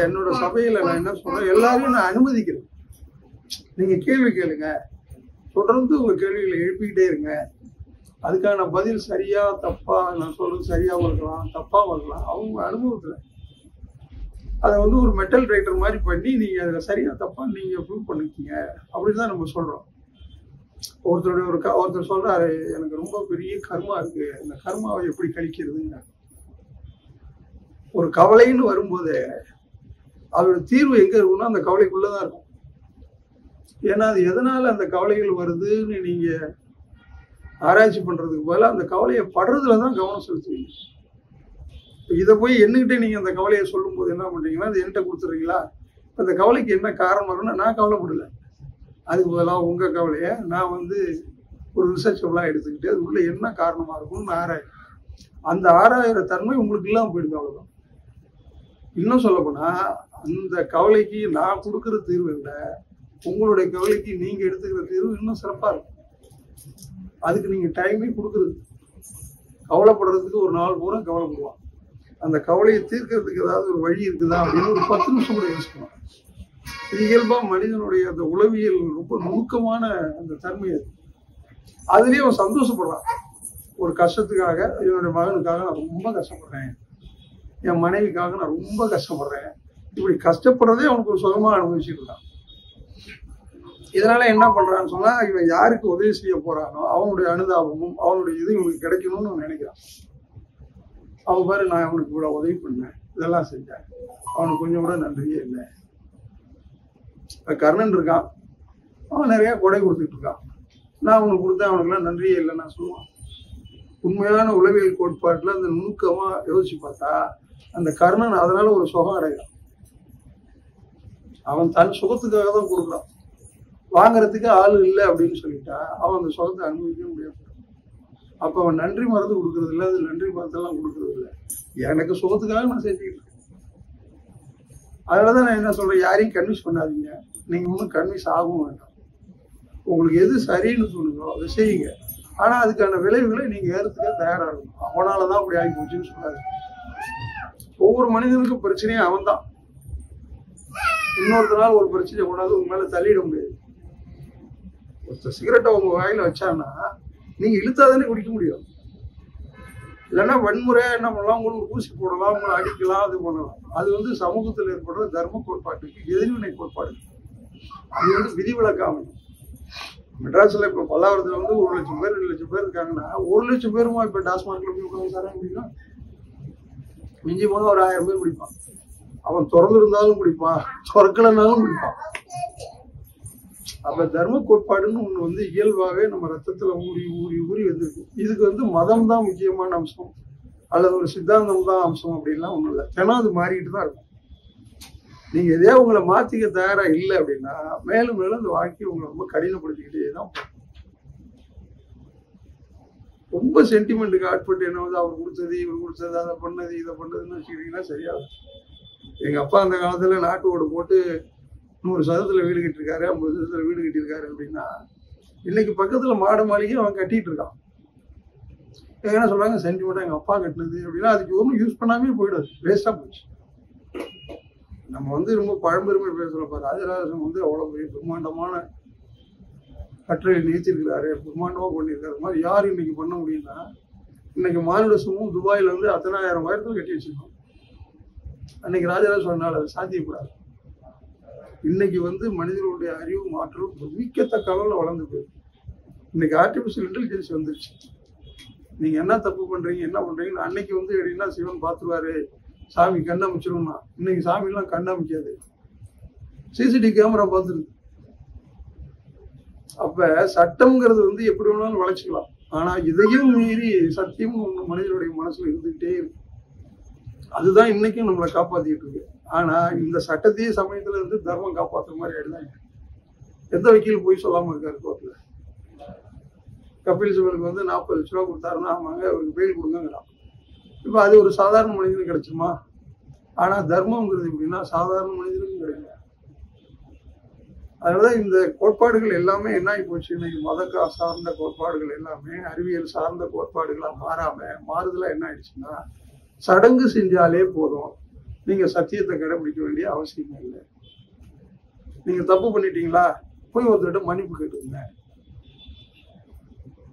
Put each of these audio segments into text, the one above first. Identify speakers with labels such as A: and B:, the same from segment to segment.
A: என்னோட சபையில நான் என்ன சொல்றேன், எல்லாரையும் நான் அனுமதிக்கிறேன். நீங்க கேள்வி கேளுங்க, தொடர்ந்து உங்க கேள்விகளை எழுப்பிக்கிட்டே இருங்க. அதுக்கான பதில் சரியா தப்பா, நான் சொல்றது சரியாவும் இருக்கலாம், தப்பாவும் இருக்கலாம். அவங்க அனுபவத்துல அதை வந்து ஒரு மெட்டல் ரைட்டர் மாதிரி பண்ணி நீங்க அதுல சரியா தப்பா நீங்க ப்ரூவ் பண்ணிக்கீங்க அப்படிதான் நம்ம சொல்றோம். ஒருத்தர் சொல்றாரு, எனக்கு ரொம்ப பெரிய கர்மா இருக்கு, இந்த கர்மாவை எப்படி கழிக்கிறதுங்க. ஒரு கவலைன்னு வரும்போது அதோட தீர்வு எங்க இருக்குன்னா அந்த கவலைக்குள்ளதான் இருக்கும். ஏன்னா அது எதனால அந்த கவலைகள் வருதுன்னு நீங்க ஆராய்ச்சி பண்றதுக்கு பதிலா அந்த கவலையை படுறதுலதான் கவனம் செலுத்துவீங்க. இதை போய் என்னகிட்ட நீங்க அந்த கவலையை சொல்லும் போது என்ன பண்றீங்கன்னா, அது என்கிட்ட கொடுத்துறீங்களா, அந்த கவலைக்கு என்ன காரணம் வரும்னா நான் கவலைப்படல, அதுக்கு பதிலாக உங்க கவலைய நான் வந்து ஒரு ரிசர்ச்சபிளா எடுத்துக்கிட்டு அது உள்ள என்ன காரணமா இருக்கும்னு நான் ஆராய். அந்த ஆராயிற தன்மை உங்களுக்கு இல்லாம போயிடுது. அவ்வளவுதான். இன்னும் சொல்ல போனா அந்த கவலைக்கு நான் கொடுக்குற தீர்வு இல்லை, உங்களுடைய கவலைக்கு நீங்க எடுத்துக்கிற தீர்வு இன்னும் சிறப்பா இருக்கும். அதுக்கு நீங்க டைமே கொடுக்குறது. கவலைப்படுறதுக்கு ஒரு நாள் பூரா கவலைப்படுவான். அந்த கவலையை தீர்க்கறதுக்கு ஏதாவது ஒரு வழி இருக்குதா அப்படின்னு ஒரு 10 நிமிஷம் கூட யோசிக்கணும். இது இயல்பா மனிதனுடைய அந்த உளவியல் ரொம்ப நுணுக்கமான அந்த தன்மை அது. அதுலயே அவன் சந்தோஷப்படுறான். ஒரு கஷ்டத்துக்காக, என்னுடைய மகனுக்காக நான் ரொம்ப கஷ்டப்படுறேன், என் மனைவிக்காக நான் ரொம்ப கஷ்டப்படுறேன், இப்படி கஷ்டப்படுறதே அவனுக்கு ஒரு சுகமா அனுபவிச்சுட்டு இருக்கான். இதனால என்ன பண்றான்னு சொன்னா, இவன் யாருக்கு உதவி செய்ய போறானோ அவனுடைய அனுதாபமும் அவனுடைய இது இவனுக்கு கிடைக்கணும்னு நினைக்கிறான். அவன் பாரு, நான் அவனுக்கு இவ்வளவு உதவி பண்ணேன், இதெல்லாம் செஞ்சேன், அவனுக்கு கொஞ்சம் கூட நன்றியே இல்லை. கர்ணன் இருக்கான், அவன் நிறைய கொடை கொடுத்துட்டு இருக்கான், நான் அவனுக்கு கொடுத்தேன், அவனுக்குலாம் நன்றியே இல்லை நான் சொல்லுவான். உண்மையான உளவியல் கோட்பாட்டுல அந்த நுணுக்கமா யோசிச்சு பார்த்தா அந்த கர்ணன் அதனால ஒரு சுகம் அடைகிறான். அவன் தன் சுகத்துக்காக தான் கொடுக்குறான். வாங்கறதுக்கு ஆள் இல்லை அப்படின்னு சொல்லிட்டா அவன் அந்த சுகத்தை அனுபவிக்க முடியாது. அப்ப அவன் நன்றி மறந்து கொடுக்கறது இல்லை, அது நன்றி மறந்தெல்லாம் கொடுக்கறது இல்லை, எனக்கு சுகத்துக்காக நான் செஞ்சுக்கிட்டு இருக்கேன். அதனாலதான் நான் என்ன சொல்றேன், யாரையும் கன்வின்ஸ் பண்ணாதீங்க. நீங்க ஒன்றும் கன்வின்ஸ் ஆகவும் வேண்டாம். உங்களுக்கு எது சரின்னு சொல்லுங்களோ அதை செய்யுங்க. ஆனா அதுக்கான விளைவுகளை நீங்க ஏறதுக்கு தயாரா இருக்கணும். அவனாலதான் அப்படி ஆகி போச்சுன்னு சொல்லாது. ஒவ்வொரு மனிதனுக்கும் பிரச்சனையே அவன் தான். இன்னொருத்தனால ஒரு பிரச்சனையை கொண்டாந்து உங்க மேல தள்ளிட முடியாது. ஒருத்தர் சிகரெட்டை உங்க வாயில வச்சான்னா நீங்க இழுத்தாதானே குடிக்க முடியும். இல்லைன்னா வன்முறையா என்ன பண்ணலாம், உங்களுக்கு ஊசி போடலாம், உங்களை அடிக்கலாம், அது பண்ணலாம். அது வந்து சமூகத்தில் ஏற்படுற தர்ம கோட்பாட்டுக்கு எதிர்வினை கோட்பாடு. அது வந்து விதிவிலக்காம. மெட்ராஸ்ல இப்ப பல்லாவரத்துல வந்து 1 லட்சம் பேர் 2 லட்சம் பேர் இருக்காங்கன்னா 1 லட்சம் பேருமா இப்ப டாஸ்மார்க்ல போய் உட்காந்து சாராயம் குடிக்கலாம். மிஞ்சி போனா ஒரு 1000 பேர் குடிப்பான். அவன் திறந்து இருந்தாலும் குடிப்பான், திறக்கலனாலும் குடிப்பான். அப்ப தர்ம கோட்பாடுன்னு ஒண்ணு வந்து இயல்பாவே நம்ம ரத்தத்துல ஊறி ஊறி ஊறி வந்திருக்கு. இதுக்கு வந்து மதம் தான் முக்கியமான அம்சம் அல்லது ஒரு சித்தாந்தம் தான் அம்சம் அப்படின்லாம் ஒண்ணும் இல்லை. ஏன்னா அது மாறிக்கிட்டு தான் இருக்கும். நீங்க இதே உங்களை மாத்திக்க தயாரா இல்லை அப்படின்னா மேலும் மேலும் இந்த வாழ்க்கையை உங்களை ரொம்ப கடினப்படுத்திக்கிட்டே தான். ரொம்ப சென்டிமெண்ட்டுக்கு ஆட்பட்டு என்ன வந்து அவர் கொடுத்தது இவர் கொடுத்தது அதை பண்ணது இதை பண்ணதுன்னு வச்சுக்கிட்டீங்கன்னா சரியாது. எங்க அப்பா அந்த காலத்துல நாட்டு ஓடு போட்டு 100 சதத்துல வீடு கட்டிருக்காரு, 50 சதத்துல வீடு கட்டியிருக்காரு அப்படின்னா இன்னைக்கு பக்கத்துல மாட மாளிகை அவன் கட்டிட்டு இருக்கான். என்ன சொல்றாங்க, சென்டிமெண்டா எங்க அப்பா கட்டினது அப்படின்னா அதுக்கு ஒன்றும் யூஸ் பண்ணாமே போயிடாது, வேஸ்டா போச்சு. நம்ம வந்து ரொம்ப பழம்பெருமை பேசுறப்ப ராஜராஜன் வந்து அவ்வளவு பெரிய பிரம்மாண்டமான கட்டளை நிறுத்திருக்கிறாரு, பிரம்மாண்டமா பண்ணியிருக்காரு. மாதிரி யார் இன்னைக்கு பண்ண முடியும்னா, இன்னைக்கு மானுட சமூகம் துபாயில வந்து 10000 உயரத்துல கட்டி வச்சிருக்கோம். அன்னைக்கு ராஜராஜ சொன்னால அது சாத்தியக்கூடாது. இன்னைக்கு வந்து மனிதர்களுடைய அறிவு மாற்றம் மிக்கத்தக்க அளவுல வளர்ந்து போயிருக்கு. இன்னைக்கு ஆர்டிபிஷியல் இன்டெலிஜென்ஸ் வந்துருச்சு. நீங்க என்ன தப்பு பண்றீங்க என்ன பண்றீங்கன்னு அன்னைக்கு வந்து எப்படின்னா சிவன் பார்த்துருவாரு, சாமி கண்ணமைச்சிரும்னா. இன்னைக்கு சாமி எல்லாம் கண்ணமைக்காது, சிசிடிவி கேமரா பார்த்துருக்கு. அப்ப சட்டம்ங்கிறது வந்து எப்படி வேணாலும் வளைச்சுக்கலாம். ஆனா இதையும் மீறி சத்தியம் ஒண்ணு மனிதனுடைய மனசுல இருந்துகிட்டே இருக்கு. அதுதான் இன்னைக்கும் நம்மளை காப்பாத்திட்டு இருக்கு. ஆனா இந்த சட்டத்தையே சமயத்துல இருந்து தர்மம் காப்பாத்துற மாதிரி ஆயிடுதாங்க. எந்த வக்கீல் போய் சொல்லாம இருக்காரு கோர்ட்ல. கபில் சிபலுக்கு வந்து 40 லட்ச ரூபா கொடுத்தாருன்னா ஆமாங்க அவருக்கு பெயில் கொடுங்கிறான். இப்ப அது ஒரு சாதாரண மனிதனுக்கு கிடைச்சுமா? ஆனா தர்மம்ங்கிறது எப்படின்னா சாதாரண மனிதனுக்கும் கிடைக்கும். அதனாலதான் இந்த கோட்பாடுகள் எல்லாமே என்ன ஆகி போச்சு, இன்னைக்கு மத சார்ந்த கோட்பாடுகள் எல்லாமே அறிவியல் சார்ந்த கோட்பாடுகளா மாறாம மாறுதலா என்ன ஆயிடுச்சுன்னா, சடங்கு செஞ்சாலே போதும், நீங்க சத்தியத்தை கடைபிடிக்க வேண்டிய அவசியம் இல்லை. நீங்க தப்பு பண்ணிட்டீங்களா, போய் ஒருத்தர்கிட்ட மன்னிப்பு கேட்டுருங்க.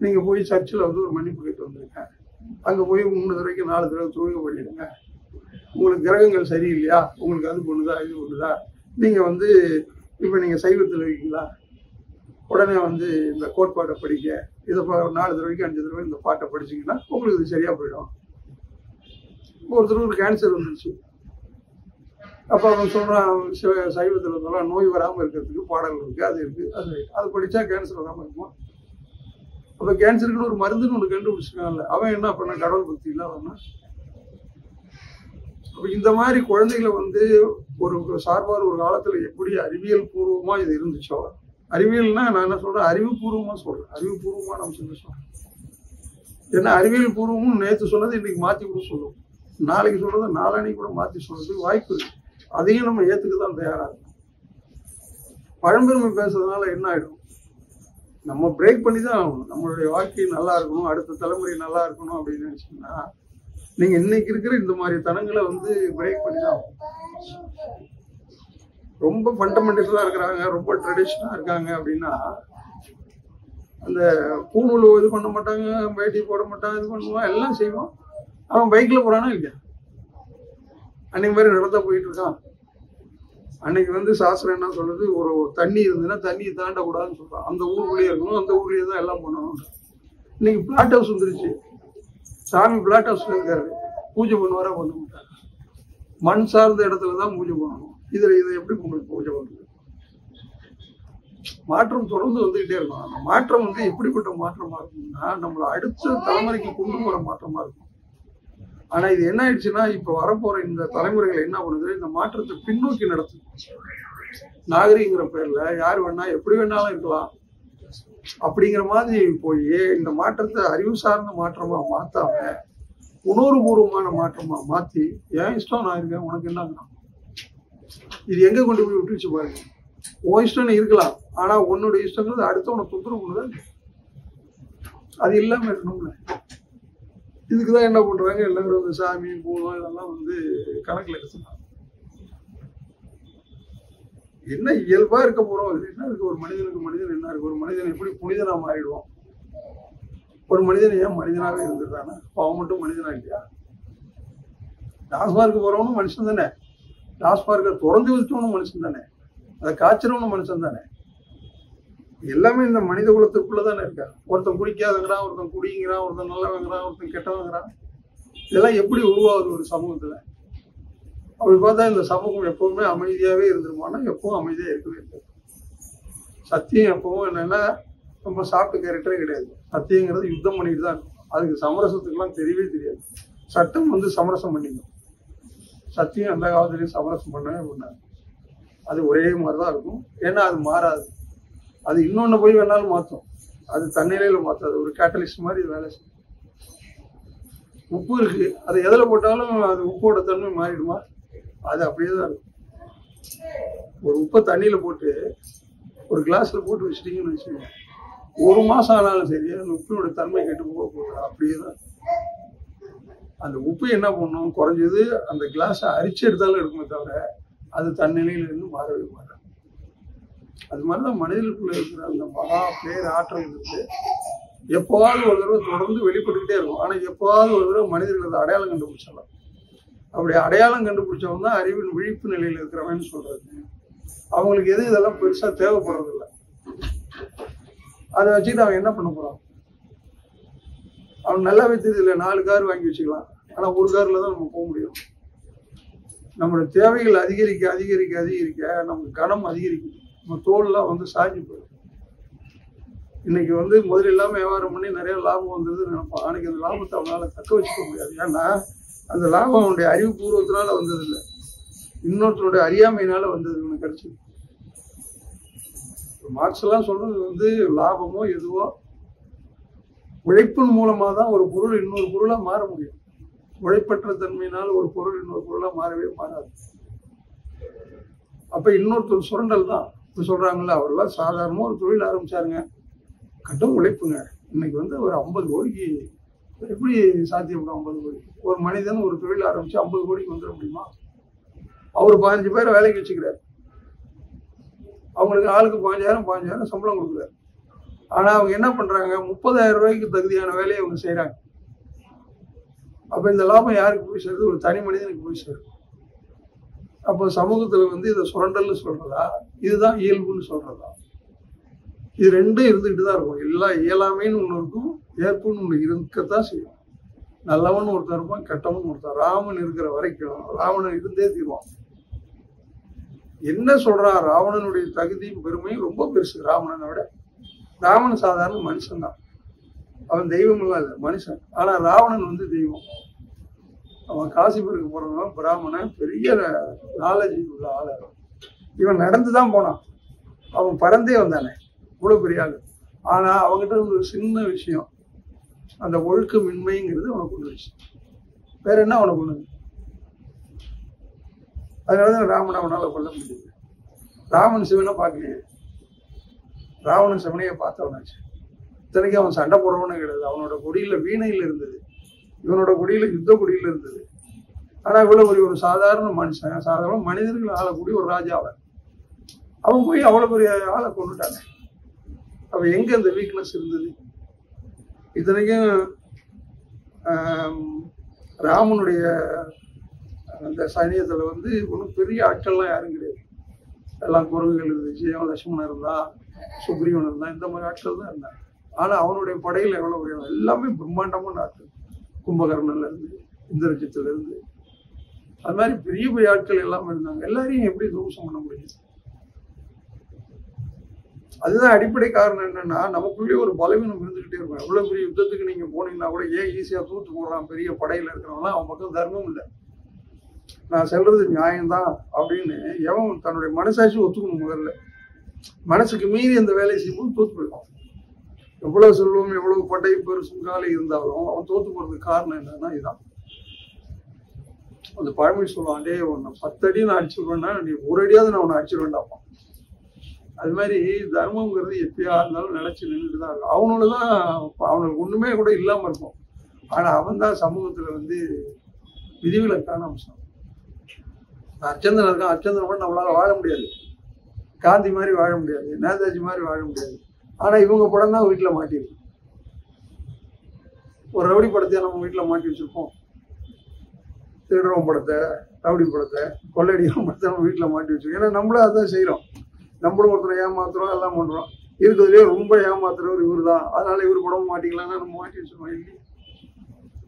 A: நீங்க போய் சர்ச்சில் வந்து ஒரு மன்னிப்பு கேட்டு வந்துருங்க. அங்க போய் 3 தடவைக்கு 4 தடவை தொழுகை பண்ணிடுங்க. உங்களுக்கு கிரகங்கள் சரியில்லையா, உங்களுக்கு அது பண்ணுதா இது பண்ணுதா, நீங்க வந்து இப்ப நீங்க சைவத்தில் இருக்கீங்களா, உடனே வந்து இந்த கோட்பாட்டை படிக்க, இதை 4 தடவைக்கு 5 தடவை இந்த பாட்டை படிச்சீங்கன்னா உங்களுக்கு இது சரியா போயிடும். ஒருத்தருக்கு கேன்சர் வந்துருச்சு, அப்ப அவன் சொல்றான் சைவத்தில் இருந்தாலும் நோய் வராமல் இருக்கிறதுக்கு பாடல்கள் இருக்கு, அது இருக்கு, அது படிச்சா கேன்சர் வராமல் இருக்கும். அப்ப கேன்சருக்கு ஒரு மருந்துன்னு ஒன்று கண்டுபிடிச்சிருக்காங்கல்ல, அவன் என்ன பண்ண கடவுள் பக்தி இல்லாதவனா? அப்ப இந்த மாதிரி குழந்தைகளை வந்து ஒரு சார்பார் ஒரு காலத்துல எப்படி அறிவியல் பூர்வமா இது இருந்துச்சோ, அறிவியல்னா நான் என்ன சொல்றேன், அறிவுபூர்வமா சொல்றேன், அறிவுபூர்வமா நம்ம சொல்றோம். ஏன்னா அறிவியல் பூர்வமும் நேற்று சொன்னது இன்னைக்கு மாத்தி கூட சொல்லுவோம், நாளைக்கு சொல்றதை நாளானைக்கு கூட மாத்தி சொல்றதுக்கு வாய்ப்பு இருக்கு. அதையும் நம்ம ஏத்துக்கதான் தயாராகும். பழம்பெருமை பேசுறதுனால என்ன ஆயிடும், நம்ம பிரேக் பண்ணி தான் ஆகணும். நம்மளுடைய வாழ்க்கை நல்லா இருக்கணும், அடுத்த தலைமுறை நல்லா இருக்கணும் அப்படின்னு நினைச்சீங்கன்னா நீங்க இன்னைக்கு இருக்கிற இந்த மாதிரி தனங்களை வந்து பிரேக் பண்ணி தான் ஆகணும். ரொம்ப ஃபண்டமெண்டலா இருக்கிறாங்க, ரொம்ப ட்ரெடிஷனலா இருக்காங்க அப்படின்னா அந்த பூணூல் இது பண்ண மாட்டாங்க, வேட்டி போட மாட்டாங்க, இது பண்ணுவான், எல்லாம் செய்வான். அவன் பைக்ல போறானா இல்லையா, அன்னைக்கு மாதிரி நடந்தா போயிட்டு இருக்கான். அன்னைக்கு வந்து சாஸ்திரம் என்ன சொல்றது, ஒரு தண்ணி இருந்ததுன்னா தண்ணியை தாண்டக்கூடாதுன்னு சொல்றான். அந்த ஊருக்குள்ளேயே இருக்கணும், அந்த ஊர்லயே தான் எல்லாம் பண்ணணும். இன்னைக்கு பிளாட் ஹவுஸ் வந்துருச்சு, சாமி பிளாட் ஹவுஸ்ல இருக்காரு, பூஜை பண்ணுவாரா பண்ண மாட்டாங்க, மண் சார்ந்த இடத்துலதான் பூஜை பண்ணணும். இதை எப்படி உங்களுக்கு பூஜை பண்றது? மாற்றம் தொடர்ந்து வந்துகிட்டே இருக்கும். அந்த மாற்றம் வந்து எப்படிப்பட்ட மாற்றமா இருக்கும்னா நம்மள அடுத்த தலைமுறைக்கு கொண்டு போற மாற்றமா இருக்கும். ஆனா இது என்ன ஆயிடுச்சுன்னா இப்ப வரப்போற இந்த தலைமுறைகள் என்ன பண்ணுது, இந்த மாற்றத்தை பின்னோக்கி நடத்தும். நாகரிகங்கிற பேர்ல யார் வேணா எப்படி வேணாலும் இருக்கலாம் அப்படிங்கிற மாதிரி போய் இந்த மாற்றத்தை அறிவு சார்ந்த மாற்றமா மாத்தாம உணர்வுபூர்வமான மாற்றமா மாத்தி, என் இஷ்டம் நான் இருக்கேன், உனக்கு என்ன, இது எங்க கொண்டு போய் விட்டுருச்சு பாருங்க. உன் இஷ்டம் இருக்கலாம், ஆனா உன்னுடைய இஷ்டங்கிறது அடுத்தவனை தொந்தரவு பண்ணுதான், அது இல்லாம இருக்கணும்ல. இதுக்குதான் என்ன பண்றாங்க எல்லாரும் வந்து சாமி பூதம் இதெல்லாம் வந்து கணக்குல எடுத்துக்கலாம். என்ன இயல்பா இருக்க போறோம், அது என்ன இருக்கு, ஒரு மனிதனுக்கு மனிதன் என்ன இருக்கு, ஒரு மனிதன் எப்படி புனிதனா மாறிடுவோம், ஒரு மனிதன் ஏன் மனிதனாவே இருந்துடுறானா, அவன் மட்டும் மனிதனா இல்லையா? டாஸ்மார்க்கு போறவனும் மனுஷன் தானே, டாஸ்மார்க்கை திறந்து வச்சவனும் மனுஷன் தானே, அதை காய்ச்சறவனும் மனுஷன் தானே. எல்லாமே இந்த மனித குலத்துக்குள்ளதானே இருக்கா. ஒருத்தன் குடிக்காதங்கிறான், ஒருத்தன் குடிங்கிறான், ஒருத்தன் நல்லவங்கிறான், ஒருத்தன் கெட்டவங்கிறான். இதெல்லாம் எப்படி உருவாகுது ஒரு சமூகத்துல? அப்படி பார்த்தா இந்த சமூகம் எப்பவுமே அமைதியாவே இருந்துருமானா எப்பவும் அமைதியா இருக்கவே இருக்காது. சத்தியம் எப்பவும் என்னன்னா ரொம்ப சாப்பிட்டு கேரக்டரே கிடையாது. சத்தியங்கிறது யுத்தம் பண்ணிட்டு தான் இருக்கும். அதுக்கு சமரசத்துக்குலாம் தெரியவே தெரியாது. சட்டம் வந்து சமரசம் பண்ணிடும். சத்தியம் எந்த காலத்திலையும் சமரசம் பண்ணவே பண்ணாது. அது ஒரே மாதிரிதான் இருக்கும். ஏன்னா அது மாறாது. அது இன்னொன்னு போய் வேணாலும் மாற்றும். அது தன்னிலையில மாற்றாது. ஒரு கேட்டலிஸ்ட் மாதிரி வேலை செய்யும். உப்பு இருக்கு, அதை எதில் போட்டாலும் அது உப்போட தன்மை மாறிடுமா? அது அப்படியே தான் இருக்கும். ஒரு உப்பை தண்ணியில போட்டு ஒரு கிளாஸ்ல போட்டு வச்சிட்டீங்கன்னு வச்சுக்கோங்க, 1 மாசம் ஆனாலும் சரி அந்த உப்பினோட தன்மை கெட்டு போக போகுது. அப்படியே தான் அந்த உப்பு என்ன பண்ணும், குறைஞ்சது அந்த கிளாஸை அரிச்சு எடுத்தாலும் எடுக்குமே தவிர அது தன்னிலையில இருந்து மாறவே மாறாது. அது மாதிரிதான் மனிதனுக்குள்ள இருக்கிற அந்த மகா பேர் ஆற்றல் இருக்கு. எப்போவாவது ஒரு தடவை தொடர்ந்து வெளிப்பட்டுக்கிட்டே இருக்கும். ஆனா எப்போவாவது ஒரு தடவை மனிதர்கள் அடையாளம் கண்டுபிடிச்சிடலாம். அப்படி அடையாளம் கண்டுபிடிச்சவங்க தான் அறிவின் விழிப்பு நிலையில இருக்கிறவன்னு சொல்றது. அவங்களுக்கு எது இதெல்லாம் பெருசா தேவைப்படுறது இல்லை. அதை வச்சுக்கிட்டு அவன் என்ன பண்ண போறான்? அவன் நல்லாவே தெரியல, 4 கார் வாங்கி வச்சுக்கலாம், ஆனா ஒரு கார்ல தான் நம்ம போக முடியும். நம்மளோட தேவைகள் அதிகரிக்க அதிகரிக்க அதிகரிக்க நமக்கு கனம் அதிகரிக்கும். நம்ம தோல்லாம் வந்து சாஞ்சி போயிடும். இன்னைக்கு வந்து முதல்ல இல்லாம வியாபாரம் பண்ணி நிறைய லாபம் வந்ததுன்னு நினைப்பான். அன்னைக்கு அந்த லாபத்தை அவனால தக்க வச்சுக்க முடியாது. ஏன்னா அந்த லாபம் அவனுடைய அறிவுபூர்வத்தினால வந்தது இல்லை, இன்னொருத்தருடைய அறியாமையினால வந்தது இவனுக்கு கிடைச்சது. மார்க்ஸ் எல்லாம் சொல்றது வந்து லாபமோ எதுவோ உழைப்பின் மூலமா தான் ஒரு பொருள் இன்னொரு பொருளா மாற முடியும். உழைப்பற்ற தன்மையினால் ஒரு பொருள் இன்னொரு பொருளா மாறவே மாறாது. அப்ப இன்னொருத்தர் சுரண்டல் தான். இப்ப சொல்றாங்கல்ல, அவரெல்லாம் சாதாரணமா ஒரு தொழில் ஆரம்பிச்சாருங்க, கடும் உழைப்புங்க. இன்னைக்கு வந்து ஒரு 50 கோடிக்கு எப்படி சாத்தியப்படும்? 50 கோடி ஒரு மனிதன் ஒரு தொழில் ஆரம்பிச்சு 50 கோடிக்கு வந்துட முடியுமா? அவர் 15 பேரை வேலைக்கு வச்சுக்கிறார். அவங்களுக்கு ஆளுக்கு 5000 சம்பளம் கொடுக்குறாரு. ஆனா அவங்க என்ன பண்றாங்க, 30,000 ரூபாய்க்கு தகுதியான வேலையை அவங்க செய்யறாங்க. அப்ப இந்த லாபம் யாருக்கு போய் சேருது? ஒரு தனி மனிதனுக்கு போய் சேருது. அப்போ சமூகத்துல இதை சுரண்டல்னு சொல்றதா, இதுதான் இயல்புன்னு சொல்றதா? இது ரெண்டும் இருந்துகிட்டு தான் இருக்கும். எல்லா இயலாமைன்னு ஒண்ணு இருக்கும், ஏற்புன்னு ஒண்ணு இருக்கத்தான் செய்யும். நல்லவன் ஒருத்தர் இருப்பான், கெட்டவன் ஒருத்தர். ராமன் இருக்கிற வரைக்கும் ராவணன் இருந்தே தீர்வான். என்ன சொல்றான், ராவணனுடைய தகுதியும் பெருமையும் ரொம்ப பெருசு ராவணனை விட. ராவணன் சாதாரண மனுஷன் தான், அவன் தெய்வம் எல்லாம் இல்லை, மனுஷன். ஆனா ராவணன் தெய்வம். அவன் காசிபுருக்கு போறவன் பிராமணன், பெரிய நாலேஜ் உள்ள ஆளு. இவன் நடந்துதான் போனான், அவன் பறந்தே வந்தானே, இவ்வளவு பெரிய ஆளு. ஆனா அவங்ககிட்ட ஒரு சின்ன விஷயம், அந்த ஒழுக்கமின்மைங்கிறது அவனுக்கு கொண்டுச்சு. வேற என்ன அவனுக்கு கொண்டு? அதனாலதான் ராமன் அவனால கொல்ல முடியுது. ராமன் சிவனை பார்க்கலையே, ராவணன் சிவனையை பார்த்தவனாச்சு. இத்தனைக்கு அவன் சண்டை போடுறவனு கிடையாது. அவனோட கொடியில வீணையில இருந்தது, இவனோட கொடியில யுத்த கொடியில இருந்தது. ஆனா இவ்வளவு ஒரு சாதாரண மனுஷன், சாதாரண மனிதர்கள் ஆளக்கூடிய ஒரு ராஜாவன், அவன் போய் அவ்வளவு பெரிய ஆளை கொண்டுட்டாங்க. அவ எங்க அந்த வீக்னஸ் இருந்தது? இத்தனைக்கும் ராமனுடைய அந்த சைனியத்துல ஒன்றும் பெரிய ஆட்கள்லாம் யாரும் கிடையாது. எல்லாம் குரங்குகள் இருந்துச்சு, அவன் லட்சுமணன் இருந்தான், சுக்ரீவன் இருந்தான், இந்த மாதிரி ஆட்கள் தான் இருந்தாங்க. ஆனா அவனுடைய படையில எவ்வளவு பெரிய எல்லாமே பிரம்மாண்டமான ஆட்கள். கும்பகர்ணன்ல இருந்து, இந்திரஜித்துல இருந்து, அது மாதிரி பெரிய பெரிய ஆட்கள் எல்லாமே இருந்தாங்க. எல்லாரையும் எப்படி துவம்சம் பண்ண முடியும்? அதுதான் அடிப்படை காரணம். என்னன்னா, நமக்குள்ளேயே ஒரு பலவீனம் இருந்துகிட்டே இருக்கும். எவ்வளவு பெரிய யுத்தத்துக்கு நீங்க போனீங்கன்னா கூட ஏன் ஈஸியா தூத்து போடுறான் பெரிய படையில இருக்கிறவங்களாம், அவன் பக்கம் தர்மம் இல்லை, நான் சொல்றது நியாயம்தான் அப்படின்னு எவன் தன்னுடைய மனசாட்சி ஒத்துக்கணும். முதல்ல மனசுக்கு மீறி அந்த வேலையை செய்யும்போது தோத்து போயிடும். எவ்வளவு செல்வம், எவ்வளவு படை பெருசும் காலை இருந்தாலும் அவன் தோத்து போறதுக்கு காரணம் என்னன்னா இதுதான். அந்த பழமொழி சொல்லுவான், டே உன்னை 10 அடி நான் அடிச்சிருவேன்னா நீ ஒரு அடியாவது நான் உன்னை அடிச்சிருவேன்டாப்பான். அது மாதிரி தர்மங்கிறது எப்பயா இருந்தாலும் நினைச்சு நின்றுட்டு தான் இருக்கும். அவனோடதான் அவனுக்கு ஒண்ணுமே கூட இல்லாம இருக்கும். ஆனா அவன் தான் சமூகத்துல விதிவிலக்கான அம்சம். அர்ச்சந்திரன் இருக்கான், அர்ச்சந்திரன் கூட நம்மளால வாழ முடியாது, காந்தி மாதிரி வாழ முடியாது, நேதாஜி மாதிரி வாழ முடியாது. ஆனா இவங்க படம் தான் வீட்டுல மாட்டிருக்கு. ஒரு ரவுடி படத்தையா நம்ம வீட்டுல மாட்டி வச்சிருப்போம்? திருடுறவன் படத்தை, ரவுடி படத்தை, கொள்ளடிக்கிறவன் படத்தை நம்ம வீட்டுல மாட்டி வச்சிருக்கோம். ஏன்னா நம்மளும் அதான் செய்யறோம். நம்மளும் ஒருத்தரை ஏமாத்துறோம், எல்லாம் பண்றோம். இருக்கிறதுலேயே ரொம்ப ஏமாத்துறவர் இவர் தான், அதனால இவர் படமும் மாட்டிக்கலாம்னா நம்ம மாட்டி வச்சிருக்கோம். இல்லையா?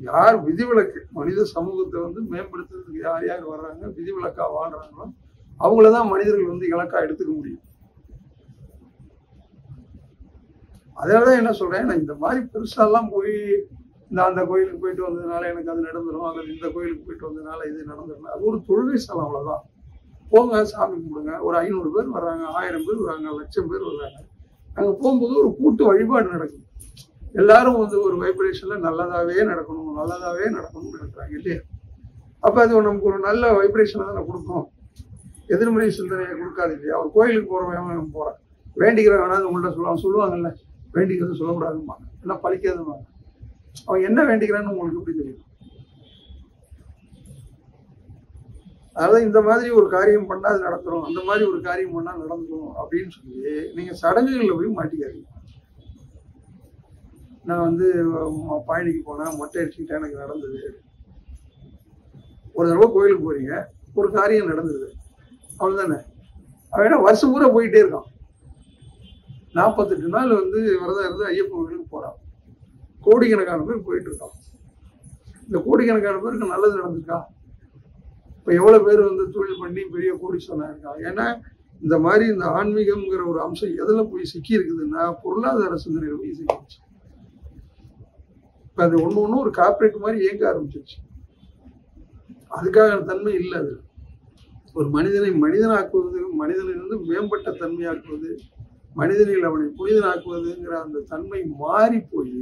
A: யார் விதிவிலக்கு மனித சமூகத்தை மேம்படுத்துறதுக்கு யார் யார் வர்றாங்க, விதிவிலக்கா வாழ்றாங்களோ அவங்களதான் மனிதர்கள் இலக்கா எடுத்துக்க முடியும். அதனாலதான் என்ன சொல்றேன், நான் இந்த மாதிரி பெருசாலாம் போய் அந்த கோயிலுக்கு போயிட்டு வந்ததுனால எனக்கு அது நடந்துடும், அல்லது இந்த கோயிலுக்கு போயிட்டு வந்ததுனால இது நடந்துடும், அது ஒரு தொழுகை ஸ்தலம், அவ்வளவுதான். போங்க, சாமி கும்பிடுங்க. ஒரு 500 பேர் வர்றாங்க, 1000 பேர் வர்றாங்க, 1,00,000 பேர் வர்றாங்க. அங்க போகும்போது ஒரு கூட்டு வழிபாடு நடக்கும். எல்லாரும் ஒரு வைப்ரேஷன்ல நல்லதாவே நடக்கணும், நல்லதாவே நடக்கணும்னு நினைக்கிறாங்க இல்லையா? அப்ப அது நமக்கு ஒரு நல்ல வைப்ரேஷனை தான் கொடுக்கும், எதிர்மறை சிந்தனையை கொடுக்காது இல்லையா? ஒரு கோயிலுக்கு போறவன் போறான், வேண்டிக்கிறவன் வேணாது உங்கள்கிட்ட சொல்லுவாங்கல்ல, வேண்டிக்கிறது சொல்லக்கூடாதும்பாங்க, என்ன பழிக்காதும்பாங்க. அவன் என்ன வேண்டிக்கிறான்னு உங்களுக்கு எப்படி தெரியும்? அதாவது இந்த மாதிரி ஒரு காரியம் பண்ணா அது நடத்துறோம், அந்த மாதிரி ஒரு காரியம் பண்ணா நடந்துடும் அப்படின்னு சொல்லி நீங்க சடங்குகள்ல போய் மாட்டிக்காதீங்க. நான் பழனிக்கு போனேன், மொட்டை அடிச்சுக்கிட்டேன், எனக்கு நடந்தது. ஒரு தடவை கோயிலுக்கு போறீங்க, ஒரு காரியம் நடந்தது, அவ்வளவுதானே. அவன் வருஷம் பூரா போயிட்டே இருக்கான். 48 நாள் விரதம் இருந்து ஐயப்பன் கோயிலுக்கு போறான். கோடிக்கணக்கான பேர் போயிட்டு இருக்கான். இந்த கோடிக்கணக்கான பேருக்கு நல்லது நடந்திருக்கா? இப்ப எவ்வளவு பேர் தொழில் பண்ணி பெரிய கோடீஸ்வரனா இருக்காங்க? ஏன்னா இந்த மாதிரி இந்த ஆன்மீகம்ங்கிற ஒரு அம்சம் எதுல போய் சிக்கி இருக்குதுன்னா பொருளாதார சிந்தனையில போய் சிக்கிடுச்சு. இப்ப அது ஒண்ணு ஒரு கார்பரேட் மாதிரி இயங்க ஆரம்பிச்சிருச்சு. அதுக்காக தன்மை இல்லை. அது ஒரு மனிதனை மனிதனாக்குவது, மனிதனிலிருந்து மேம்பட்ட தன்மையாக்குவது, மனிதனில் அவனை புனிதனாக்குவதுங்கிற அந்த தன்மை மாறி போய்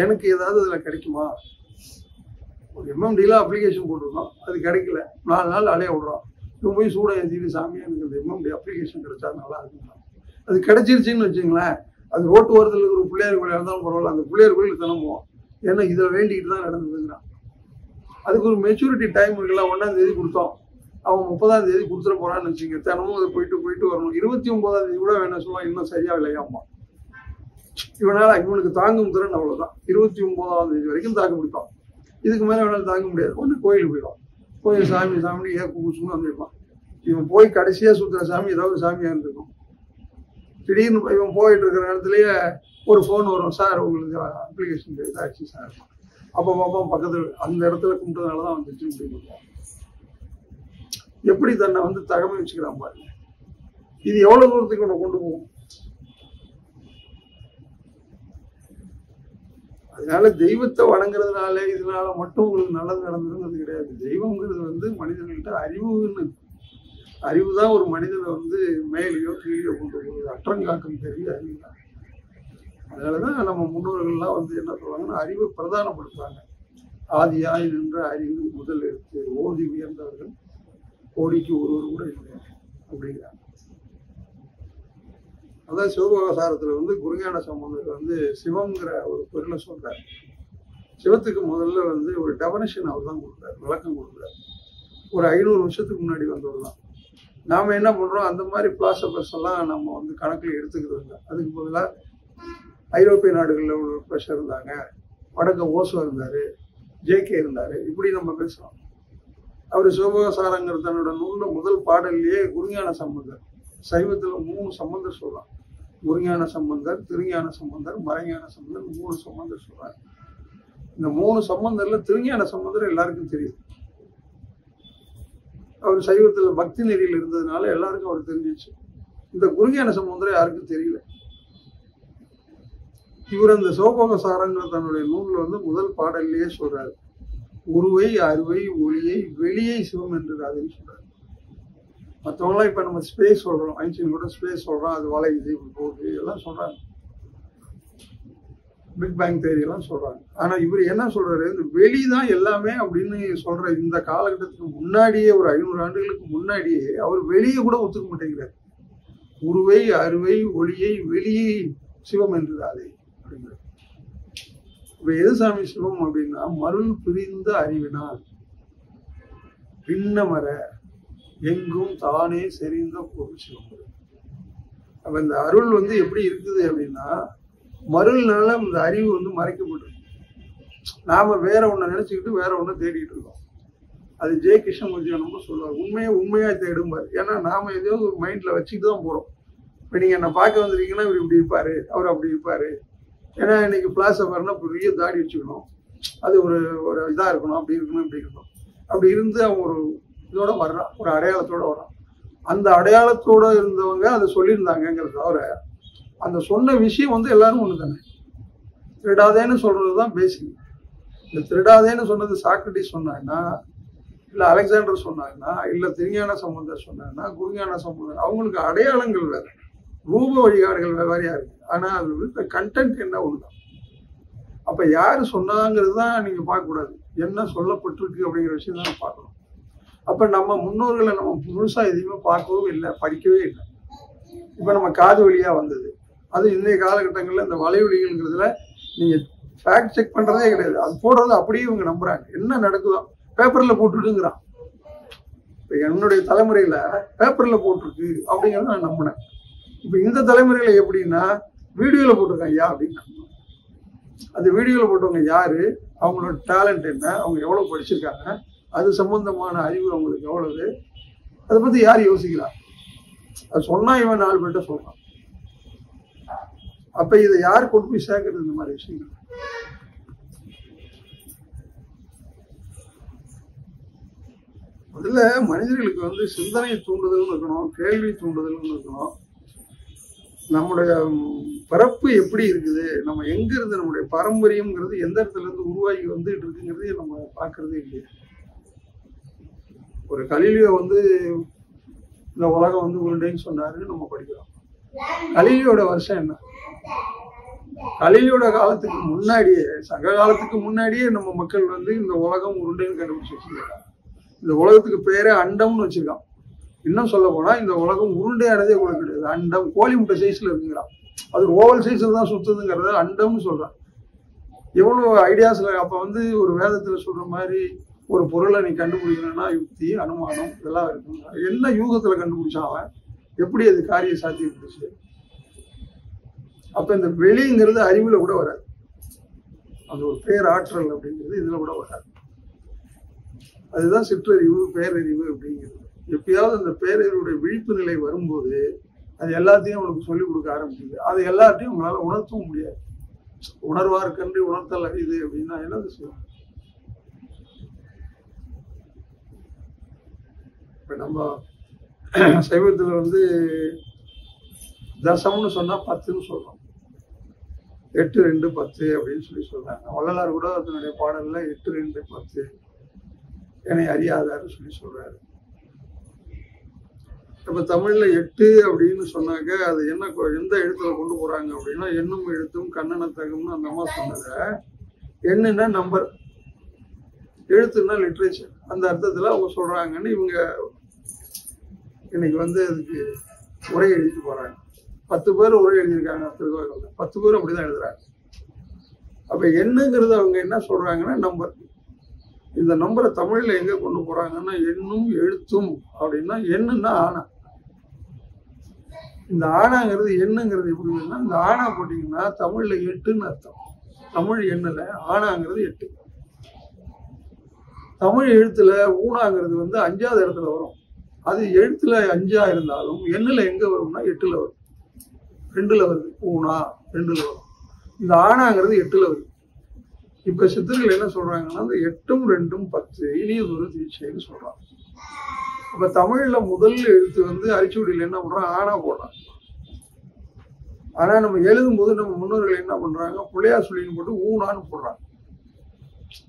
A: எனக்கு ஏதாவது அதுல கிடைக்குமா? ஒரு MMDல அப்ளிகேஷன் போட்டிருக்கோம், அது கிடைக்கல, 4 நாள் அலைய விடுறோம். இவங்க போய் சூட ஏற்றிட்டு, சாமி எனக்கு அந்த MMD அப்ளிகேஷன் கிடைச்சா நல்லா இருக்குங்களா? அது கிடைச்சிருச்சுன்னு வச்சுங்களேன், அது ரோட்டு ஓரத்தில் இருக்கிற ஒரு பிள்ளையார் கோயிலாக இருந்தாலும் பரவாயில்ல, அந்த பிள்ளையார் கோயிலுக்கு தினமும் ஏன்னா இதை வேண்டிக்கிட்டு தான் நடந்ததுங்கிறான். அதுக்கு ஒரு மெச்சூரிட்டி டைம் இருக்குல்ல, 1ஆம் தேதி கொடுத்தோம், அவன் 30ஆம் தேதி கொடுத்துட போறான்னு வச்சுங்க, தினமும் அதை போயிட்டு வரணும். 29ஆம் தேதி கூட வேணா சொல்லுவான், இன்னும் சரியா இல்லையாமா. இவனுக்கு தாங்கும் திறன் அவ்வளவுதான். 29ஆம் தேதி வரைக்கும் தாக்கு பிடிப்பான். இதுக்கு மேல வேணாலும் தாங்க முடியாது. ஒன்று கோயிலுக்கு போயிடுவான். கோயில் சாமி கூசுன்னு வந்துருப்பான். இவன் போய் கடைசியா சுத்துற சாமி ஏதாவது சாமியா இருந்திருக்கும். திடீர்னு இவன் போயிட்டு இருக்கிற நேரத்திலேயே ஒரு ஃபோன் வரும், சார் உங்களுக்கு அப்ளிகேஷன் இதாச்சு சார். அப்போ பாப்பா பக்கத்தில் அந்த இடத்துல கும்பிட்டதுனாலதான் வந்துச்சு அப்படின்னு. எப்படி தன்னை வந்து தகமை வச்சுக்கிறான் பாருங்க. இது எவ்வளவு தூரத்துக்கு உன்னை கொண்டு போகும். அதனால தெய்வத்தை வணங்குறதுனால இதனால மட்டும் உங்களுக்கு நல்லது நடந்ததுங்கிறது கிடையாது. தெய்வங்கிறது வந்து மனிதர்கள்ட்ட அறிவு தான் ஒரு மனிதனை வந்து மேலேயோ கீழே கொண்டு போகுது. அற்றங்காக்கும் தெரிய அறிவு தான். அதனாலதான் நம்ம முன்னோர்கள்லாம் வந்து என்ன சொல்றாங்கன்னா, அறிவை பிரதானப்படுத்துறாங்க. ஆதியாய் நின்ற அறிவு முதல் எடுத்து ஓதி உயர்ந்தவர்கள் கோடிக்கு ஒருவர் கூட இல்லை அப்படிங்கிறாங்க. அதான் சிவபோகசாரத்துல வந்து குருஞான சம்பந்தர் வந்து சிவம்ங்கிற ஒரு பொருளை சொல்றாரு. சிவத்துக்கு முதல்ல வந்து ஒரு டெபனிஷன் அவர் தான் கொடுக்குறாரு, விளக்கம் கொடுக்குறாரு. ஒரு 500 வருஷத்துக்கு முன்னாடி வந்தவர் தான். நாம என்ன பண்றோம், அந்த மாதிரி பிலாசபர்ஸ் எல்லாம் நம்ம வந்து கணக்குல எடுத்துக்கிறது இல்லை. அதுக்கு பதிலாக ஐரோப்பிய நாடுகளில் ஒரு ப்ரெஷர் இருந்தாங்க, வடக்க ஓசோ இருந்தாரு, ஜேகே இருந்தாரு, இப்படி நம்ம பேசுறோம். அவர் சிவபோகசாரங்கிற தன்னோட நூல்ல முதல் பாடல்லையே குருஞான சம்பந்தர் சைவத்துல 3 சம்பந்தர் சொல்றான். குருஞான சம்பந்தர், திருஞான சம்பந்தர், மறைஞான சம்பந்தர், 3 சம்பந்தர் சொல்றாங்க. இந்த 3 சம்பந்தர்ல திருஞான சம்பந்தர் எல்லாருக்கும் தெரியும். அவர் சைவத்துல பக்தி நெறியில் இருந்ததுனால எல்லாருக்கும் அவர் தெரிஞ்சிச்சு. இந்த குருஞான சம்பந்தரை யாருக்கும் தெரியல. இவர் அந்த சிவபோகசாரங்கிற தன்னுடைய நூல்ல வந்து முதல் பாடல்லையே சொல்றாரு, உருவை அருவை ஒளியை வெளியை சிவம் என்று அதுன்னு சொல்றாரு. மற்றவங்களாம் இப்ப நம்ம ஸ்பேஸ் சொல்றோம், ஐன்ஸ்டீன் கூட ஸ்பேஸ் சொல்றோம், அது வளையுது போகுது எல்லாம் சொல்றாங்க, பிக் பேங் தியரி எல்லாம் சொல்றாங்க. ஆனா இவர் என்ன சொல்றாரு, இந்த வெளிதான் எல்லாமே அப்படின்னு சொல்ற இந்த காலகட்டத்துக்கு முன்னாடியே, ஒரு 500 ஆண்டுகளுக்கு முன்னாடியே அவர் வெளியே கூட ஒத்துக்க மாட்டேங்கிறார். உருவை அருவை ஒளியை வெளியே சிவம் என்று அதை அப்படிங்கிறார். இப்ப எது சாமி சிவம் அப்படின்னா, மருள் பிரிந்த அறிவினால் பின்னமர எங்கும் தானே செறிந்த பொருள் சிவம். அப்ப இந்த அருள் வந்து எப்படி இருக்குது அப்படின்னா, மருள்னால இந்த அறிவு வந்து மறைக்கப்பட்டிருக்கு. நாம வேற ஒண்ணு நினைச்சுக்கிட்டு வேற ஒண்ணு தேடிட்டு இருக்கோம். அது ஜெய கிருஷ்ணமூர்த்தி நம்ம சொல்லுவார், உண்மையா தேடும்பாரு. ஏன்னா நாம ஏதோ ஒரு மைண்ட்ல வச்சுட்டு தான் போறோம். இப்ப நீங்க என்ன பார்க்க வந்திருக்கீங்கன்னா இவர் இப்படி இருப்பாரு, அவர் அப்படி இருப்பாரு. ஏன்னா இன்னைக்கு பிளாசபர்னா பெரிய தாடி வச்சுக்கணும், அது ஒரு இதா இருக்கணும், அப்படி இருக்கணும், இப்படி இருக்கணும். அப்படி இருந்து அவன் ஒரு இதோட வர்றான், ஒரு அடையாளத்தோட வர்றான். அந்த அடையாளத்தோட இருந்தவங்க அதை சொல்லியிருந்தாங்கிறது தவிர, அந்த சொன்ன விஷயம் வந்து எல்லாரும் ஒண்ணு தானே. திருடாதேன்னு சொல்றதுதான் பேசிக். இந்த திருடாதேன்னு சொன்னது சாக்ரட்டிஸ் சொன்னாங்கன்னா, இல்ல அலெக்சாண்டர் சொன்னாங்கன்னா, இல்ல திருஞான சம்பந்தர் சொன்னாங்கன்னா, குருஞான சம்பந்தர், அவங்களுக்கு அடையாளங்கள் வேற, ரூப வழிகாடுகள் வேறையா இருக்கு. ஆனா அது வந்து கண்டென்ட் என்ன ஒண்ணுதான். அப்ப யாரு சொன்னாங்கிறது தான் நீங்க பார்க்க கூடாது, என்ன சொல்லப்பட்டிருக்கு அப்படிங்கிற விஷயம் தான் பார்க்கணும். அப்ப நம்ம முன்னோர்களை நம்ம முழுசா எதையுமே பார்க்கவும் இல்லை, படிக்கவே இல்லை. இப்ப நம்ம காது வழியா வந்தது, அது இன்றைய காலகட்டங்கள்ல இந்த வலைவலிகள்ங்கிறதுல நீங்க ஃபேக்ட் செக் பண்றதே கிடையாது. அது போடுறது அப்படியே இவங்க நம்புறாங்க, என்ன நடக்குதோ பேப்பர்ல போட்டுட்டுங்கிறான். இப்ப என்னுடைய தலைமுறையில பேப்பர்ல போட்டிருக்கு அப்படிங்கிறத நான் நம்பினேன். இப்ப இந்த தலைமுறையில எப்படின்னா, வீடியோல போட்டிருக்காங்க ஐயா அப்படின்னா, அந்த வீடியோல போட்டவங்க யாரு, அவங்களோட டேலண்ட் என்ன, அவங்க எவ்வளவு படிச்சிருக்காங்க, அது சம்பந்தமான அறிவு அவங்களுக்கு எவ்வளவு, அதை பத்தி யார் யோசிக்கிறா? அது சொன்னா இவன் 4 பேர்கிட்ட சொல்றான். அப்ப இதை யார் கொண்டு போய் சேர்க்கறது? இந்த மாதிரி விஷயங்கள் முதல்ல மனிதர்களுக்கு வந்து சிந்தனை தூண்டுதல் இருக்கணும், கேள்வி தூண்டுதல் இருக்கணும். நம்முடைய பிறப்பு எப்படி இருக்குது, நம்ம எங்க இருந்து, நம்முடைய பாரம்பரியம்ங்கிறது எந்த இடத்துல இருந்து உருவாகி வந்துட்டு இருக்குங்கிறது நம்ம பாக்குறதே இல்லையா. ஒரு கலீலியோ வந்து இந்த உலகம் வந்து உருண்டைன்னு சொன்னாருன்னு நம்ம படிக்கிறோம். கலீலியோட வருஷம் என்ன? கலீலியோட காலத்துக்கு முன்னாடியே, சங்க காலத்துக்கு முன்னாடியே நம்ம மக்கள் வந்து இந்த உலகம் உருண்டைன்னு கண்டுபிடிச்சு வச்சிருக்காங்க. இந்த உலகத்துக்கு பேரே அண்டம்னு வச்சிருக்கான். இன்னும் சொல்ல போனா இந்த உலகம் உருண்டையானதே கூட கிடையாது, அண்டம் கோழி முட்டை சைஸ்ல இருக்குங்கிறான். அது ஓவல் சைஸ்ல தான் சுத்துதுங்கிறத அண்டம்னு சொல்றான். எவ்வளவு ஐடியாஸ்ல. அப்ப வந்து ஒரு வேதத்துல சொல்ற மாதிரி ஒரு பொருளை நீ கண்டுபிடிக்கணும்னா யுக்தி, அனுமானம் இதெல்லாம் இருக்குங்க. என்ன யூகத்துல கண்டுபிடிச்சான் அவன், எப்படி அது காரிய சாத்தியப்பட்டுச்சு? அப்ப இந்த வெளிங்கிறது அறிவுல கூட வராது, அது ஒரு பேராற்றல் அப்படிங்கிறது இதுல கூட வராது. அதுதான் சிற்றறிவு, பேரறிவு அப்படிங்கிறது. எப்பயாவது அந்த பேரறிவுடைய விழிப்பு நிலை வரும்போது அது எல்லாத்தையும் அவனுக்கு சொல்லிக் கொடுக்க ஆரம்பிக்குது. அது எல்லாத்தையும் உங்களால உணர்த்தவும் முடியாது. உணர்வார்க்கன்றி உணர்த்தல் அறியுது அப்படின்னா என்னது செய்யும்? இப்ப நம்ம சைவத்துல தசம்னு சொன்னா 10ன்னு சொல்றோம். 8, 2, 10 அப்படின்னு சொல்றாங்க. வள்ளலார் கூட அதனுடைய பாடல்ல 8, 2, 10 என்னை அறியாதாரு சொல்றாரு. இப்ப தமிழ்ல 8 அப்படின்னு சொன்னாக்க அது என்ன, எந்த எழுத்துல கொண்டு போறாங்க அப்படின்னா, எண்ணும் எழுத்தும் கண்ணனத்தகம்னு அந்த அம்மா சொன்னத, எண்ணுன்னா நம்பர், எழுத்துன்னா லிட்ரேச்சர், அந்த அர்த்தத்துல அவங்க சொல்றாங்கன்னு இவங்க இன்னைக்கு அதுக்கு உரை எழுதிட்டு போறாங்க. 10 பேர் உரை எழுதியிருக்காங்க திருக்கோயில்ல, 10 பேரும் அப்படிதான் எழுதுறாங்க. அப்ப எண்ணுங்கிறது அவங்க என்ன சொல்றாங்கன்னா நம்பர். இந்த நம்பரை தமிழ்ல எங்க கொண்டு போறாங்கன்னா, எண்ணும் எழுத்தும் அப்படின்னா, எண்ணுன்னா ஆனா. இந்த ஆனாங்கிறது எண்ணுங்கிறது எப்படின்னா, இந்த ஆனா போட்டீங்கன்னா தமிழ்ல 8ன்னு அர்த்தம். தமிழ் எண்ணுல ஆனாங்கிறது 8. தமிழ் எழுத்துல ஊனாங்கிறது 5வது இடத்துல வரும். அது எழுத்துல 5ஆ இருந்தாலும் எண்ணுல எங்க வரும்னா 8ல வரும், 2ல வருது. ஊனா 2ல வரும். இந்த ஆனாங்கிறது 8ல வருது. இப்ப சித்தர்கள் என்ன சொல்றாங்கன்னா, அந்த 8ம் 2ம் 10 இனியதொரு தீட்சைன்னு சொல்றாங்க. அப்ப தமிழ்ல முதல் எழுத்து அரிச்சுவடியில் என்ன பண்றான், ஆனா போடுறான். ஆனா நம்ம எழுதும் போது நம்ம முன்னோர்கள் என்ன பண்றாங்க, பிள்ளையார் சொல்லின்னு போட்டு ஊனான்னு போடுறாங்க.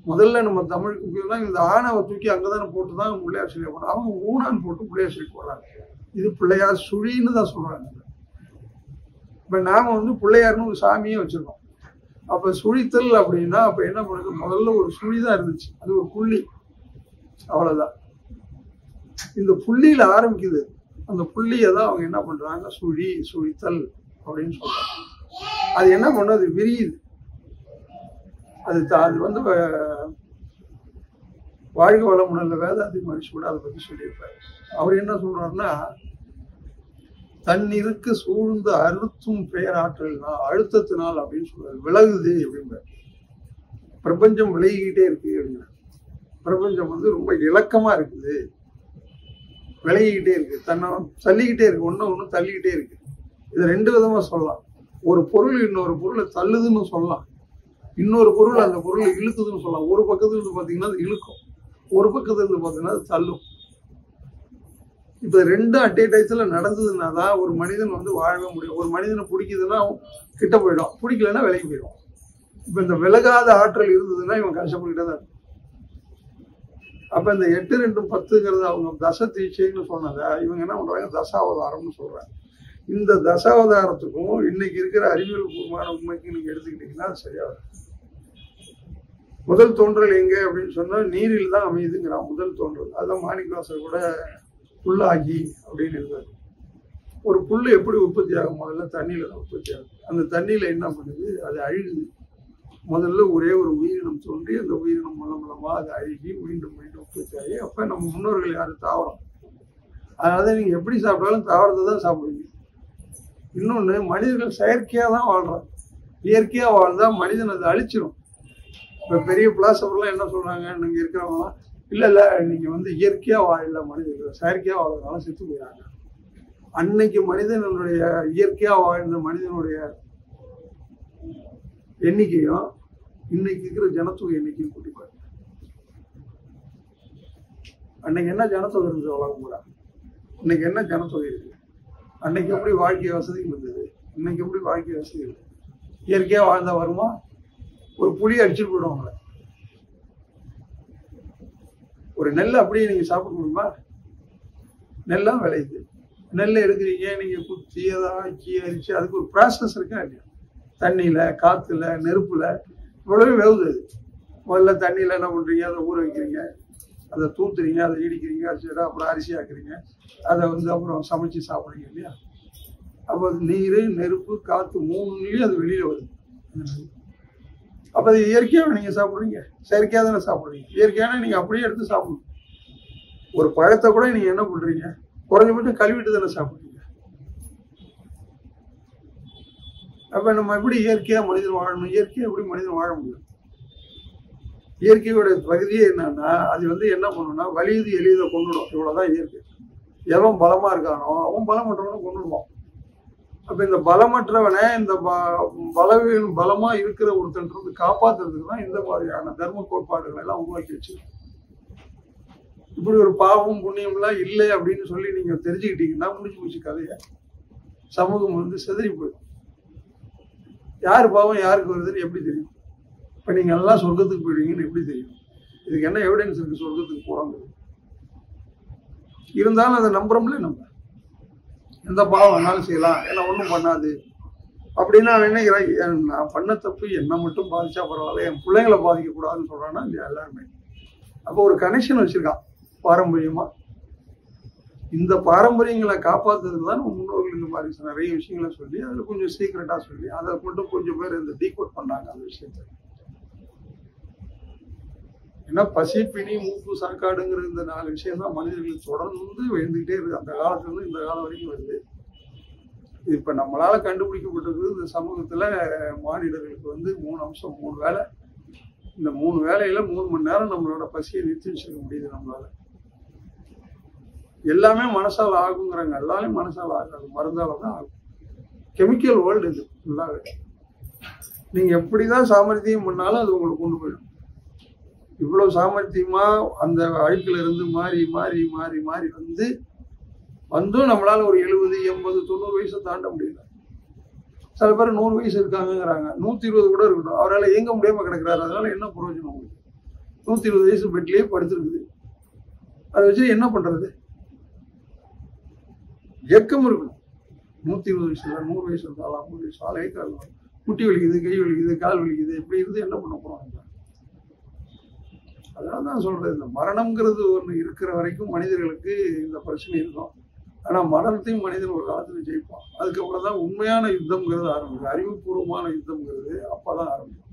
A: முதல்ல நம்ம தமிழுக்கு இந்த ஆணாவை தூக்கி அங்கதானே போட்டுதான் பிள்ளையார் சொல்லி போடுறாங்க. அவங்க ஊனான்னு போட்டு பிள்ளையார் சொல்லி போடுறாங்க. இது பிள்ளையார் சுழின்னு தான் சொல்றாங்க. இப்ப நாம பிள்ளையார்னு ஒரு சாமியே வச்சிருக்கோம். அப்ப சுழித்தல் அப்படின்னா அப்ப என்ன பண்ணுது, முதல்ல ஒரு சுழிதான் இருந்துச்சு, அது ஒரு புள்ளி, அவ்வளவுதான். இந்த புள்ளியில ஆரம்பிக்குது. அந்த புள்ளியை தான் அவங்க என்ன பண்றாங்க, சுழி, சுழித்தல் அப்படின்னு சொல்றாங்க. அது என்ன பண்ணும், அது விரியுது. அது வாழ்க வளமுடன்ல வேதாந்தி மகிழ்ச்சி கூட அதை பத்தி சொல்லியிருப்பாரு. அவர் என்ன சொல்றாருன்னா, தன்னிருக்கு சூழ்ந்து அழுத்தும் பேராற்றல்னா அழுத்தத்தினால் அப்படின்னு சொல்றாரு, விலகுது அப்படின்ற. பிரபஞ்சம் விலகிக்கிட்டே இருக்கு அப்படின்னா, பிரபஞ்சம் ரொம்ப இலக்கமா இருக்குது, விலகிக்கிட்டே இருக்கு, தன்னை தள்ளிக்கிட்டே இருக்கு, ஒண்ணு தள்ளிக்கிட்டே இருக்கு. இது 2 விதமா சொல்லலாம். ஒரு பொருள் இன்னொரு பொருளை தள்ளுதுன்னு சொல்லலாம், இன்னொரு பொருள் அந்த பொருளை இழுக்குதுன்னு சொல்லலாம். ஒரு பக்கத்துல இருந்து பாத்தீங்கன்னா அது இழுக்கும், ஒரு பக்கத்துல இருந்து பாத்தீங்கன்னா அது தள்ளும். இப்ப 2 அட்டை டயத்துல நடந்ததுன்னா தான் ஒரு மனிதன் வாழவே முடியும். ஒரு மனிதனை பிடிக்குதுன்னா கிட்ட போயிடும், பிடிக்கலன்னா விலகி போயிடும். இப்ப இந்த விலகாத ஆற்றல் இருந்ததுன்னா இவன் கஷ்டப்பட்டுட்டே தான் இருக்கும். அப்ப இந்த 8, 2, 10ங்கிறது அவங்க தச தீட்சைன்னு சொன்னத இவங்க என்ன பண்றாங்க, தசாவதாரம்னு சொல்றாங்க. இந்த தசாவதாரத்துக்கும் இன்னைக்கு இருக்கிற அறிவியல் பூர்வமான உண்மைக்கு நீங்க எடுத்துக்கிட்டீங்கன்னா அது சரியா வரும். முதல் தோன்றல் எங்க அப்படின்னு சொன்னா நீரில் தான் அமையுதுங்கிறான் முதல் தோன்றல். அதான் மாணிக்கவாசர் கூட புல்லாகி அப்படின்னு இருக்காரு. ஒரு புல்லு எப்படி உற்பத்தி ஆகும், முதல்ல தண்ணியில தான் உற்பத்தி ஆகுது. அந்த தண்ணியில என்ன பண்ணுது, அது அழுகுது. முதல்ல ஒரே ஒரு உயிரினம் தோன்றி அந்த உயிரினம் மூலமா அது அழுகி மீண்டும் மீண்டும் உற்பத்தி ஆகி, அப்ப நம்ம முன்னோர்கள் யாரு, தாவரம். அதனால நீங்க எப்படி சாப்பிட்டாலும் தாவரத்தை தான் சாப்பிடுவீங்க. இன்னொன்னு, மனிதர்கள் செயற்கையா தான் வாழ்றாங்க. இயற்கையா வாழ்ந்தா மனிதன் அதை அழிச்சிடும். இப்ப பெரிய பிலாசபர்லாம் என்ன சொல்றாங்க, நீங்க இருக்கிறவங்களாம் இல்ல நீங்க இயற்கையா வாழல, மனிதர்கள் செயற்கையா வாழ்றதுனால செத்து போயிறாங்க. அன்னைக்கு மனிதனுடைய இயற்கையா வாழ்ந்த மனிதனுடைய எண்ணிக்கையும் இன்னைக்கு இருக்கிற ஜனத்தொகை எண்ணிக்கையும் கூட்டி பாருங்க. அன்னைக்கு என்ன ஜனத்தொகை இருந்தது உலகம் கூட, இன்னைக்கு என்ன ஜனத்தொகை இருக்கு? அன்னைக்கு எப்படி வாழ்க்கை வசதி இருந்தது, இன்னைக்கு எப்படி வாழ்க்கை வசதி இருக்கு? இயற்கையா வாழ்ந்தா வருமா? ஒரு புளி அடிச்சுட்டு போயிடுவாங்களே. ஒரு நெல் அப்படியே நீங்க சாப்பிட முடியுமா? நெல்லாம் விளையுது, நெல்லை எடுக்கிறீங்க, நீங்க குத்தி அதை ஆக்கி அரிச்சு, அதுக்கு ஒரு ப்ராசஸ் இருக்கா இல்லையா? தண்ணியில, காத்துல, நெருப்புல இவ்வளவு வேவுது. முதல்ல தண்ணியில என்ன பண்றீங்க, அதை ஊற வைக்கிறீங்க, அதை தூத்துறீங்க, அதை இடிக்கிறீங்க, அரிசியோட அப்புறம் அரிசி ஆக்குறீங்க, அதை அப்புறம் சமைச்சு சாப்பிடுறீங்க இல்லையா? அப்போ நீர், நெருப்பு, காத்து 3லையும் அது வெளியில வருது. அப்ப அது இயற்கையாக நீங்க சாப்பிடுறீங்க, செயற்கையா தானே சாப்பிடுறீங்க. இயற்கையான நீங்க அப்படியே எடுத்து சாப்பிடணும். ஒரு பழத்தை கூட நீங்க என்ன பண்றீங்க, குறைஞ்சபட்சம் கழுவிட்டு தானே சாப்பிடுறீங்க. அப்ப நம்ம எப்படி இயற்கையா மனிதன் வாழணும், இயற்கையா எப்படி மனிதன் வாழ முடியும்? இயற்கையோட பகுதியே என்னன்னா, அது என்ன பண்ணணும்னா வலியுது எளியதை கொண்டுடும். இவ்வளவுதான் இயற்கை. எவன் பலமா இருக்கானோ அவன் பலமற்றவனை கொண்டுடுவான். அப்ப இந்த பலமற்றவனை இந்த பலமா இருக்கிற ஒருத்தன் காப்பாத்துறதுக்கு தான் இந்த மாதிரியான தர்ம கோட்பாடுகளை எல்லாம் உருவாக்கி வச்சிருக்கோம். இப்படி ஒரு பாவம் புண்ணியம் எல்லாம் இல்லை அப்படின்னு சொல்லி நீங்க தெரிஞ்சுக்கிட்டீங்கன்னா முடிச்சு போச்சு கதைய. சமூகம் சிதறி போயிடும். யாரு பாவம் யாருக்கு வருதுன்னு எப்படி தெரியும்? இப்ப நீங்க எல்லாம் சொர்க்கத்துக்கு போயிடுவீங்கன்னு எப்படி தெரியும்? இதுக்கு என்ன எவிடன்ஸ் இருக்கு சொர்க்கத்துக்கு போறாங்க? இருந்தாலும் அதை நம்புறோம்ல. நம்ம எந்த பாவம் வேணாலும் செய்யலாம், ஏன்னா ஒண்ணும் பண்ணாது அப்படின்னா நினைக்கிறேன். நான் பண்ண தப்பு என்ன மட்டும் பாதிச்சா பரவாயில்ல, என் பிள்ளைங்களை பாதிக்க கூடாதுன்னு சொல்றான்னா எல்லாருமே. அப்போ ஒரு கனெக்ஷன் வச்சிருக்கான் பாரம்பரியமா. இந்த பாரம்பரியங்களை காப்பாத்துறதுக்கு தான் முன்னோர்கள் இந்த மாதிரி நிறைய விஷயங்களை சொல்லி அதுல கொஞ்சம் சீக்கிரட்டா சொல்லி அதை மட்டும் கொஞ்சம் பேர் இந்த டீகோட் பண்ணாங்க அந்த விஷயத்த. ஏன்னா பசி, பிணி, மூப்பு, சாக்காடுங்கிற இந்த 4 விஷயம் தான் மனிதர்களுக்கு தொடர்ந்து வந்துகிட்டே இருக்கு. அந்த காலத்துல இருந்து இந்த காலம் வரைக்கும் வருது. இப்ப நம்மளால கண்டுபிடிக்கப்பட்டிருக்கு இந்த சமூகத்துல மானிடர்களுக்கு 3 அம்சம், 3 வேலை. இந்த 3 வேலையில 3 மணி நேரம் நம்மளோட பசியை நிறுத்தி வச்சுக்க முடியுது நம்மளால. எல்லாமே மனசால ஆகுங்கிறாங்க. எல்லாரும் மனசால ஆகாது, மருந்தாலதான் ஆகும். கெமிக்கல் வேர்ல்டு இது ஃபுல்லாவே. நீங்க எப்படிதான் சாமர்த்தியம் பண்ணாலும் அது உங்களுக்கு கொண்டு போயிடும். இவ்வளவு சாமர்த்தியமா அந்த அழுக்குல இருந்து மாறி மாறி மாறி மாறி வந்தும் நம்மளால ஒரு 70, 80, 90 வயசை தாண்ட முடியல. சில பேர் 100 வயசு இருக்காங்கிறாங்க, 120 கூட இருக்கட்டும், அவரால் இயங்க முடியாம கிடக்குறாரு. அதனால என்ன பிரயோஜனம் உங்களுக்கு? 120 வயசு பெட்லயே படுத்துருக்குது. அதை வச்சு என்ன பண்றது? இயக்கம் இருக்கணும். 120 வயசு இல்லை, 100 வயசு இருந்தாலும் 50 வயசு ஆளே காலம் முட்டி வலிக்குது, கை வலிக்குது, கால் வலிக்குது, இப்படி இருந்து என்ன பண்ண போறாங்க? அதனாலதான் சொல்றது, இந்த மரணம்ங்கிறது ஒண்ணு இருக்கிற வரைக்கும் மனிதர்களுக்கு இந்த பிரச்சனை இருக்கும். ஆனா மரணத்தையும் மனிதன் ஒரு காலத்துல ஜெயிப்பான். அதுக்கப்புறம் தான் உண்மையான யுத்தம்ங்கிறது ஆரம்பிக்கும். அறிவுபூர்வமான யுத்தம்ங்கிறது அப்பதான் ஆரம்பிக்கும்.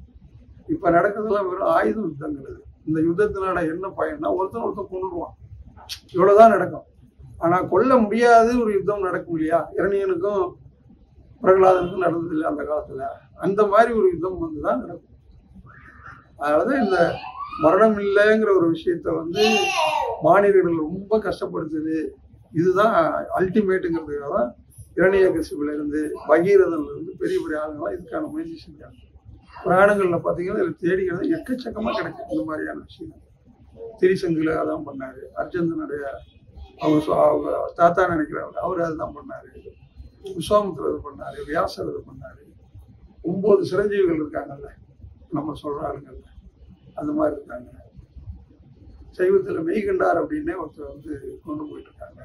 A: இப்ப நடக்கிறதுலாம் வெறும் ஆயுத யுத்தங்கிறது. இந்த யுத்தத்தினால என்ன பயன்னா ஒருத்தன் கொண்டுடுவான், இவ்வளவுதான் நடக்கும். ஆனா கொல்ல முடியாது ஒரு யுத்தம் நடக்கும் இல்லையா? இரணியனுக்கும் பிரகலாதனுக்கும் நடந்தது இல்லை அந்த காலத்துல. அந்த மாதிரி ஒரு யுத்தம் வந்துதான் நடக்கும். அதனாலதான் இந்த மரணம் இல்லைங்கிற ஒரு விஷயத்த மானிடர்கள் ரொம்ப கஷ்டப்படுத்துது. இதுதான் அல்டிமேட்டுங்கிறதுக்காக தான் இரணியகசிபுல இருந்து பகீரதன்ல இருந்து பெரிய பெரிய ஆளுங்களாம் இதுக்கான முயற்சி செஞ்சாங்க. புராணங்கள்ல பாத்தீங்கன்னா இதுல தேடிக்கிறது எக்கச்சக்கமா கிடைக்கும் இந்த மாதிரியான விஷயம். திரிசங்குல அதான் பண்ணாரு. அர்ஜுனனுடைய அவங்க தாத்தா நினைக்கிறாங்க, அவரு அதுதான் பண்ணாரு. விஸ்வாமித்திரர் பண்ணாரு, வியாசர் அது பண்ணாரு. 9 சிரஞ்சீவிகள் இருக்காங்கல்ல நம்ம சொல்ற ஆளுங்கள்ல, அந்த மாதிரி இருக்காங்க. சைவத்துல மெய்கண்டார் அப்படின்னே ஒருத்தர் கொண்டு போயிட்டு இருக்காங்க.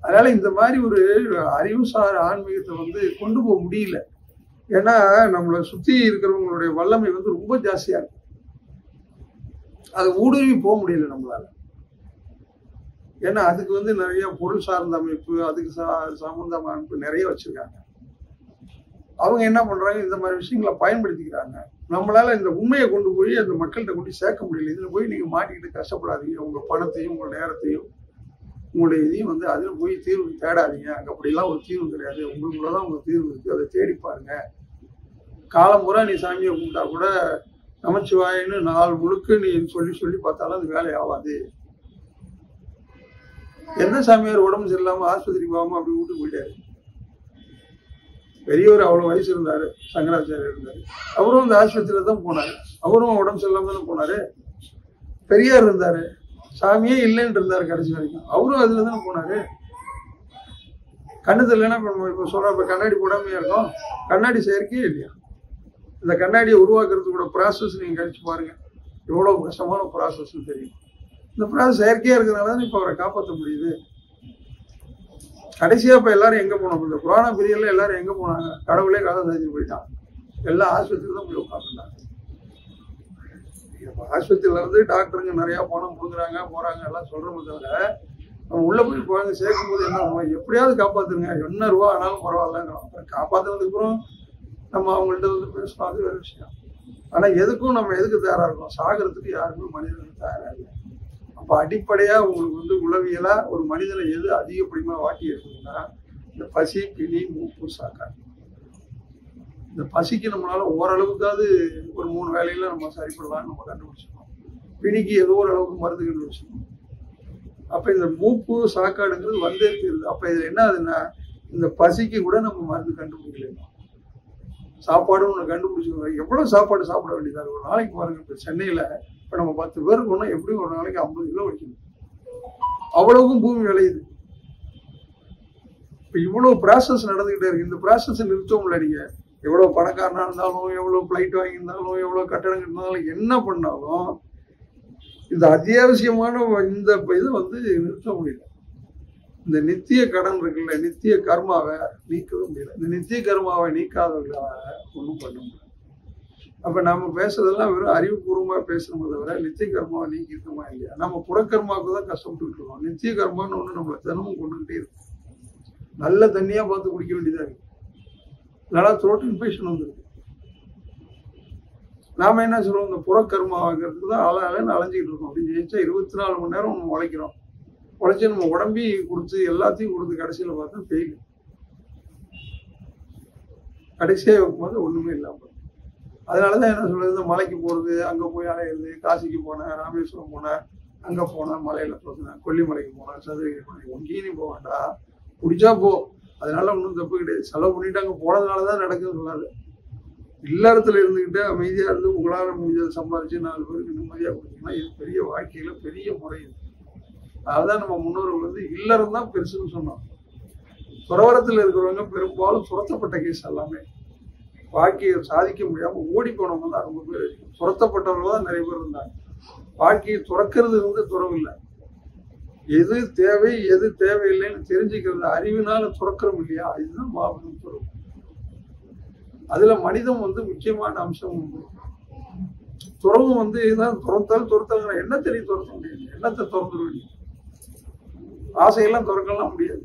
A: அதனால இந்த மாதிரி ஒரு அறிவுசார் ஆன்மீகத்தை கொண்டு போக முடியல. ஏன்னா நம்மளை சுத்தி இருக்கிறவங்களுடைய வல்லமை ரொம்ப ஜாஸ்தியா இருக்கு. அது ஊடுருவி போக முடியல நம்மளால. ஏன்னா அதுக்கு நிறைய பொருள் சார்ந்த அமைப்பு, அதுக்கு சம்பந்த அமைப்பு நிறைய வச்சிருக்காங்க. அவங்க என்ன பண்றாங்க, இந்த மாதிரி விஷயங்களை பயன்படுத்திக்கிறாங்க. நம்மளால இந்த உண்மையை கொண்டு போய் அந்த மக்கள்கிட்ட கொண்டு சேர்க்க முடியல. இதுல போய் நீங்க மாட்டிக்கிட்டு கஷ்டப்படாதீங்க. உங்க பணத்தையும் உங்க நேரத்தையும் உங்களுடைய இதையும் அதுல போய் தீர்வு தேடாதீங்க. அங்க அப்படிலாம் ஒரு தீர்வு கிடையாது. உங்களுக்குள்ளதான் உங்க தீர்வு இருக்கு, அதை தேடி பாருங்க. காலம் பூரா நீ சாமியை கும்பிட்டா கூட நமச்சிவாயன்னு நாள் முழுக்க நீ சொல்லி சொல்லி பார்த்தாலும் அது வேலை ஆகாது. எந்த சாமியார் உடம்பு சரியில்லாம ஆஸ்பத்திரிக்கு போகாம அப்படி வீட்டுக்கு போயிட்டாரு? பெரியவர் அவ்வளவு வயசு இருந்தாரு, சங்கராச்சாரியர் இருந்தாரு. அவரும் இந்த ஆஸ்பத்திரியில தான் போனாரு. அவரும் உடம்பு சரியில்லாம தானே போனாரு. பெரியார் இருந்தாரு, சாமியே இல்லைன்னு இருந்தாரு கடைசி வரைக்கும். அவரும் அதுல தானே போனாரு. கண்ணு தெரியலன்னா இப்ப சொல்ற, இப்ப கண்ணாடி போடாமையா இருக்கும். கண்ணாடி செயற்கையே இல்லையா? இந்த கண்ணாடியை உருவாக்குறதுக்கு கூட ப்ராசஸ் நீங்க கழிச்சு பாருங்க, எவ்வளவு கஷ்டமான ப்ராசஸ் தெரியும். இந்த ப்ராசஸ் செயற்கையா இருக்கிறதுனால தான் இப்ப அவரை காப்பாற்ற முடியுது. கடைசியா இப்ப எல்லாரும் எங்க போனோம்? இந்த கொரோனா பீரியட்ல எல்லாரும் எங்க போனாங்க? கடவுளே கதை செஞ்சுட்டு போயிட்டான். எல்லா ஆஸ்பத்திரியில தான் போய் உட்காந்துட்டாங்க. ஆஸ்பத்திரியில டாக்டருங்க நிறைய பணம் கொடுக்குறாங்க, போறாங்க, எல்லாம் சொல்றோமே தவிர நம்ம உள்ள போய் குழந்தை சேர்க்கும் போது என்ன, எப்படியாவது காப்பாத்துருங்க, என்ன ரூபா ஆனாலும் பரவாயில்லங்கிறோம். காப்பாத்துனதுக்கு அப்புறம் நம்ம அவங்கள்ட்ட பேசணும், அது வேற விஷயம். ஆனா எதுக்கும் நம்ம எதுக்கு தயாரா இருக்கோம்? சாகிறதுக்கு யாருமே மனிதனுக்கு தயாரா இல்லை. அப்ப அடிப்படையா உங்களுக்கு வந்து உளவியலா ஒரு மனிதனை எது அதிகப்படிமா வாட்டி இருக்குதுன்னா இந்த பசி, பிணி, மூப்பு, சாக்காடு. இந்த பசிக்கு நம்மளால ஓரளவுக்காவது ஒரு 3 வேலையில நம்ம சரிப்படலாம்னு நம்ம கண்டுபிடிச்சிருக்கோம். பிணிக்கு ஏதோ ஒரு அளவுக்கு மருந்து கண்டுபிடிச்சிருக்கோம். அப்ப இந்த மூப்பு, சாக்காடுங்கிறது வந்தே தீருது. அப்ப இதுல என்ன ஆகுதுன்னா இந்த பசிக்கு கூட நம்ம மருந்து கண்டுபிடிக்கல. சாப்பாடு ஒண்ணு கண்டுபிடிச்சிருக்கோம். எவ்வளவு சாப்பாடு சாப்பிட வேண்டியதா ஒரு நாளைக்கு பாருங்க. இப்ப சென்னையில இப்ப நம்ம 10 பேருக்கு ஒண்ணா எப்படி ஒரு நாளைக்கு 50 கிலோ வைக்கணும். அவ்வளவுக்கும் பூமி விளையுது. இப்ப இவ்வளவு ப்ராசஸ் நடந்துகிட்டே இருக்கு. இந்த ப்ராசஸ் நிறுத்தவும் நீங்க எவ்வளவு பணக்காரனா இருந்தாலும், எவ்வளவு பிளைட் வாங்கியிருந்தாலும், எவ்வளவு கட்டணம் இருந்தாலும், என்ன பண்ணாலும் இந்த அத்தியாவசியமான இந்த இதை வந்து நிறுத்த முடியல. இந்த நித்திய கடன் இருக்குல்ல, நித்திய கர்மாவை நீக்கவே முடியல. இந்த நித்திய கர்மாவை நீக்காதவர்களால ஒன்றும் பண்ண முடியல. அப்ப நம்ம பேசுறதெல்லாம் வெறும் அறிவுபூர்வமா பேசணுமே தவிர நித்திய கர்மாவை நீக்கிருக்கோமா இல்லையா? நம்ம புறக்கர்மாவுக்கு தான் கஷ்டப்பட்டு இருக்கோம். நித்திய கர்மான்னு ஒண்ணு நம்மளை தினமும் கொண்டுகிட்டே இருக்கும். நல்ல தண்ணியா பார்த்து குடிக்க வேண்டியதா இருக்கு. இல்லைன்னா த்ரோட் இன்ஃபெக்ஷன் வந்துருக்கு. நாம என்ன சொல்றோம்? இந்த புறக்கர்மா ஆகிறதுக்கு தான் அலைன்னு அலைஞ்சிக்கிட்டு இருக்கோம். அப்படின்னு ஜெயிச்சா 24 மணி நேரம் நம்ம உழைக்கிறோம். உழைச்சி நம்ம உடம்பி கொடுத்து எல்லாத்தையும் கொடுத்து கடைசியில பார்த்தா ஃபெயில். கடைசியா வைக்கும்போது ஒண்ணுமே இல்லாம. அதனாலதான் என்ன சொல்றது, இந்த மலைக்கு போறது, அங்க போய் அலையிறது, காசிக்கு போனேன், ராமேஸ்வரம் போனேன், அங்க போனேன், மலையில போனேன், கொல்லிமலைக்கு போனேன், சதுரகிரி போனேன். எங்கேயும் நீ போக வேண்டாம், குடிச்சா போ, அதனால ஒன்றும் தப்பு கிடையாது. செலவு பண்ணிட்டு அங்க போனதுனாலதான் நடக்குது சொல்லாது. இல்லறத்துல இருந்துகிட்டு அமைதியா இருந்து உங்களால முடிஞ்சதை சம்பாதிச்சு 4 பேருக்கு நிம்மதியா கொடுத்தீங்கன்னா இது பெரிய வாழ்க்கையில பெரிய முறை. அதுதான் நம்ம முன்னோர்கள் வந்து இல்லறம் தான் பெருசுன்னு சொன்னோம். துறவரத்துல இருக்கிறவங்க பெரும்பாலும் துரத்தப்பட்ட கேஸ் எல்லாமே வாழ்க்கையை சாதிக்க முடியாம ஓடி போனவங்க தான் ரொம்ப பேர். துரத்தப்பட்டவங்க தான் நிறைய பேர் இருந்தாங்க. வாழ்க்கையை துறக்கிறது வந்து துறவு இல்லை. எது தேவை எது தேவையில்லைன்னு தெரிஞ்சுக்கிறது அறிவினால துறக்கிறோம் இல்லையா, இதுதான் மாபெரும் துறவு. அதுல மனிதம் வந்து முக்கியமான அம்சம் உண்டு. துறவு வந்து இதுதான் துரத்தால் என்ன தெரியும் துரத்த முடியாது. என்னத்தை துறந்துட வேண்டிய ஆசையெல்லாம் துறக்கலாம் முடியாது.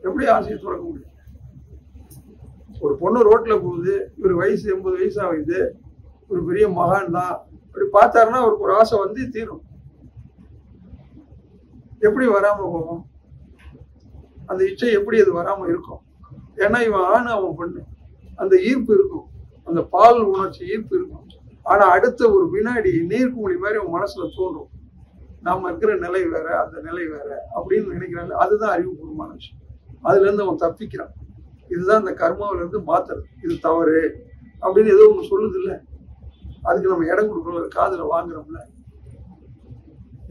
A: எப்படி ஆசையை துறக்க முடியும்? ஒரு பொண்ணு ரோட்ல போகுது, இவர் வயசு 80 வயசு ஆகுது, ஒரு பெரிய மகான் தான், அப்படி பார்த்தாருன்னா அவருக்கு ஒரு ஆசை வந்து தீரும். எப்படி வராம போகும்? அந்த இச்சை எப்படி அது வராம இருக்கும்? ஏன்னா இவன் ஆணு, அவன் பொண்ணு, அந்த ஈர்ப்பு இருக்கும், அந்த பால் உணர்ச்சி ஈர்ப்பு இருக்கும். ஆனா அடுத்த ஒரு வினாடி நீர்க்குமிழி மாதிரி அவன் மனசுல தோன்றும், நாம இருக்கிற நிலை வேற, அந்த நிலை வேற அப்படின்னு நினைக்கிறாங்க. அதுதான் அறிவுபூர்வமான விஷயம். அதுல இருந்து அவன் தப்பிக்கிறான். இதுதான் இந்த கர்மாவில இருந்து மாத்துறது. இது தவறு அப்படின்னு ஏதோ ஒண்ணு சொல்லுது இல்ல, அதுக்கு நம்ம இடம் கொடுக்கல, காதுல வாங்குறோம்ல.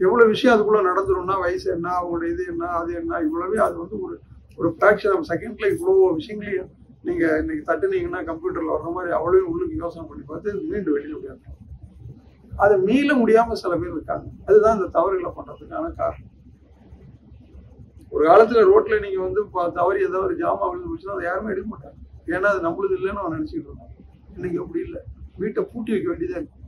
A: எவ்வளவு விஷயம் அதுக்குள்ள நடந்துரும்னா, வயசு என்ன, அவங்களோட இது என்ன, அது என்ன, இவ்வளவே அது வந்து ஒரு ஃபிராக்ஷன் ஆஃப் செகண்ட்ல இவ்வளவு விஷயங்களையும் நீங்க இன்னைக்கு தட்டுனீங்கன்னா கம்ப்யூட்டர்ல வர்ற மாதிரி அவ்வளவு உள்ளுக்கு யோசனை பண்ணி பார்த்து மீண்டு வெளியில முடியாது. அதை மீள முடியாம சில பேர் இருக்காங்க. அதுதான் இந்த தவறுகளை பண்றதுக்கான காரணம். ஒரு காலத்துல ரோட்ல நீங்க வந்து தவறி ஏதாவது ஒரு ஜாமா விழுந்து போச்சுன்னா அதை யாருமே எடுக்க மாட்டாங்க. ஏன்னா அது நம்மளுது இல்லைன்னு அவன் நினைச்சிட்டு இருக்கான். இன்னைக்கு அப்படி இல்லை. வீட்டை பூட்டி வைக்க வேண்டியதா இருக்கு.